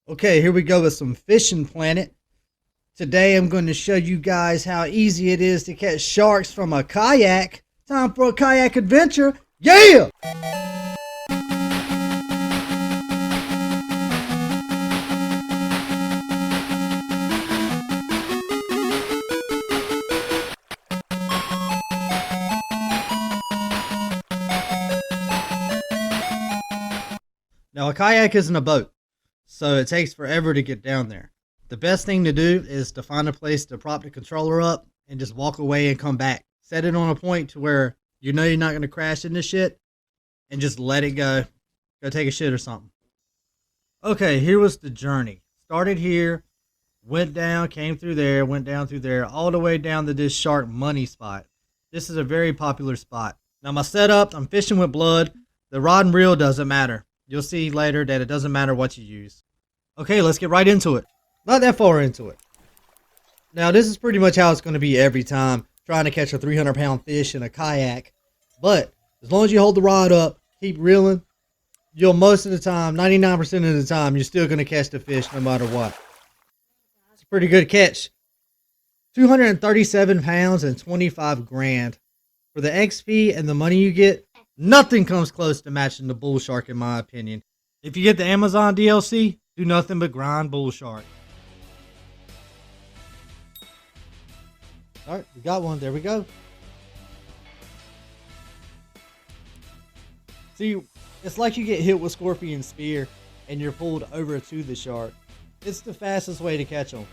Okay, here we go with some Fishing Planet. Today I'm going to show you guys how easy it is to catch sharks from a kayak. Time for a kayak adventure. Yeah! Now a kayak isn't a boat, so it takes forever to get down there. The best thing to do is to find a place to prop the controller up and just walk away and come back. Set it on a point to where you know you're not going to crash into shit and just let it go. Go take a shit or something. Okay, here was the journey. Started here, went down, came through there, went down through there, all the way down to this shark money spot. This is a very popular spot. Now my setup, I'm fishing with blood. The rod and reel doesn't matter. You'll see later that it doesn't matter what you use. Okay, let's get right into it. Not that far into it. Now, this is pretty much how it's going to be every time, trying to catch a 300-pound fish in a kayak. But as long as you hold the rod up, keep reeling, you'll most of the time, 99% of the time, you're still going to catch the fish no matter what. It's a pretty good catch. 237 pounds and 25 grand. For the XP and the money you get, nothing comes close to matching the Bullshark in my opinion. If you get the Amazon DLC, do nothing but grind Bullshark. Alright, we got one. There we go. See, it's like you get hit with Scorpion Spear and you're pulled over to the shark. It's the fastest way to catch them.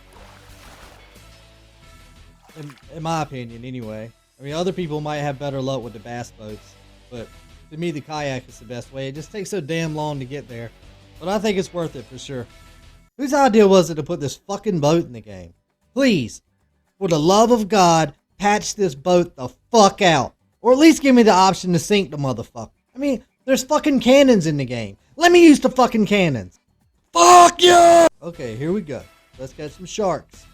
In my opinion, anyway. I mean, other people might have better luck with the bass boats, but to me, the kayak is the best way. It just takes so damn long to get there, but I think it's worth it for sure. Whose idea was it to put this fucking boat in the game? Please, for the love of God, patch this boat the fuck out. Or at least give me the option to sink the motherfucker. I mean, there's fucking cannons in the game. Let me use the fucking cannons. Fuck yeah! Okay, here we go. Let's catch some sharks.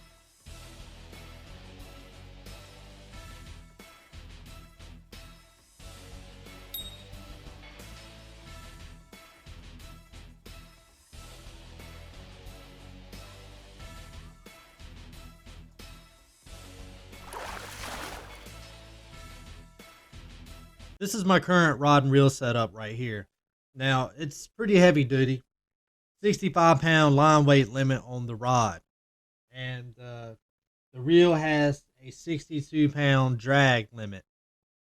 This is my current rod and reel setup right here. Now, it's pretty heavy duty. 65-pound line weight limit on the rod. And the reel has a 62-pound drag limit.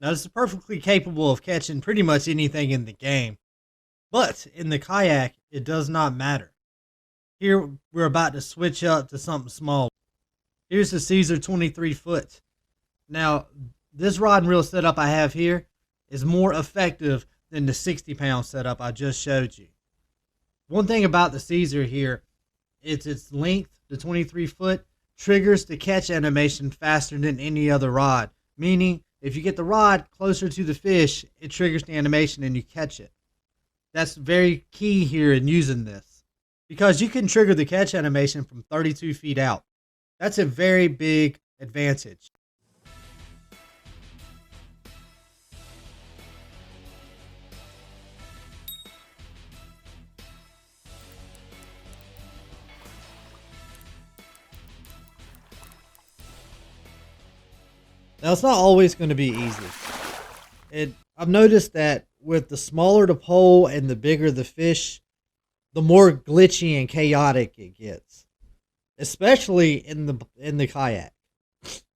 Now, this is perfectly capable of catching pretty much anything in the game. But in the kayak, it does not matter. Here, we're about to switch up to something small. Here's the Caesar 23 foot. Now, this rod and reel setup I have here is more effective than the 60-pound setup I just showed you. One thing about the Caesar here, it's its length, the 23 foot, triggers the catch animation faster than any other rod. Meaning, if you get the rod closer to the fish, it triggers the animation and you catch it. That's very key here in using this. Because you can trigger the catch animation from 32 feet out. That's a very big advantage. Now, it's not always going to be easy. I've noticed that with the smaller the pole and the bigger the fish, the more glitchy and chaotic it gets. Especially in the kayak.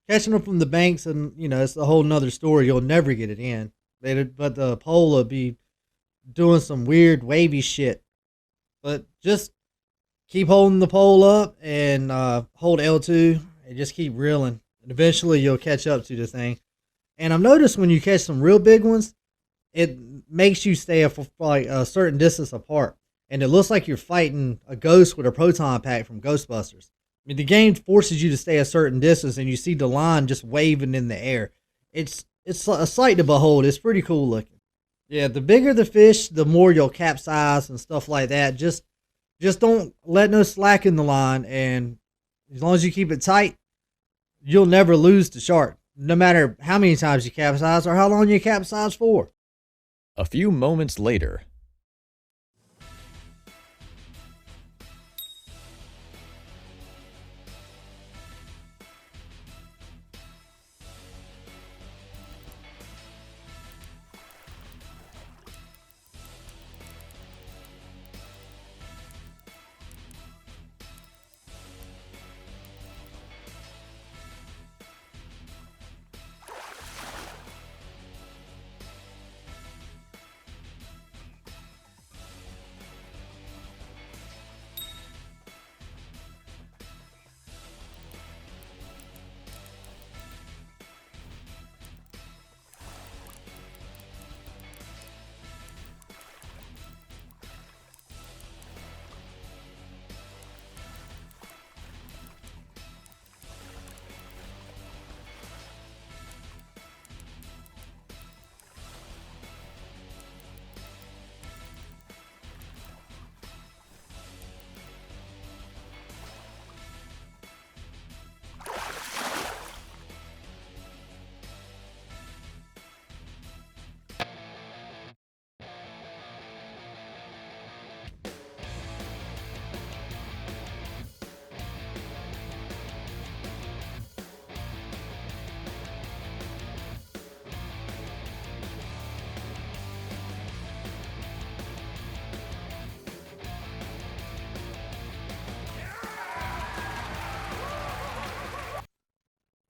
Catching them from the banks, and it's a whole nother story. You'll never get it in. But the pole will be doing some weird wavy shit. But just keep holding the pole up and hold L2 and just keep reeling. And eventually you'll catch up to the thing. And I've noticed when you catch some real big ones, it makes you stay like a certain distance apart. And it looks like you're fighting a ghost with a proton pack from Ghostbusters. I mean, the game forces you to stay a certain distance, and you see the line just waving in the air. It's a sight to behold. It's pretty cool looking. Yeah, the bigger the fish, the more you'll capsize and stuff like that. Just don't let no slack in the line, and as long as you keep it tight, you'll never lose the shark, no matter how many times you capsize or how long you capsize for. A few moments later.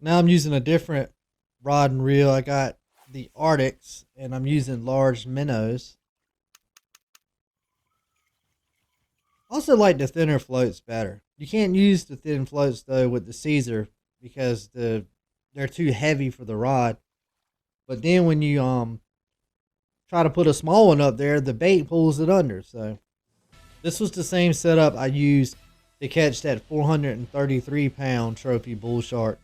Now I'm using a different rod and reel. I got the Arctics and I'm using large minnows. Also like the thinner floats better. You can't use the thin floats though with the Caesar because they're too heavy for the rod. But then when you try to put a small one up there, the bait pulls it under. So this was the same setup I used to catch that 433-pound trophy bull shark.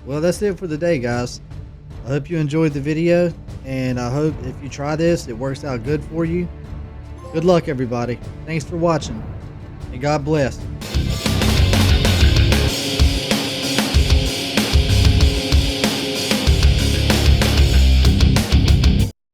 Well, that's it for the day, guys. I hope you enjoyed the video, and I hope if you try this, it works out good for you. Good luck, everybody. Thanks for watching, and God bless.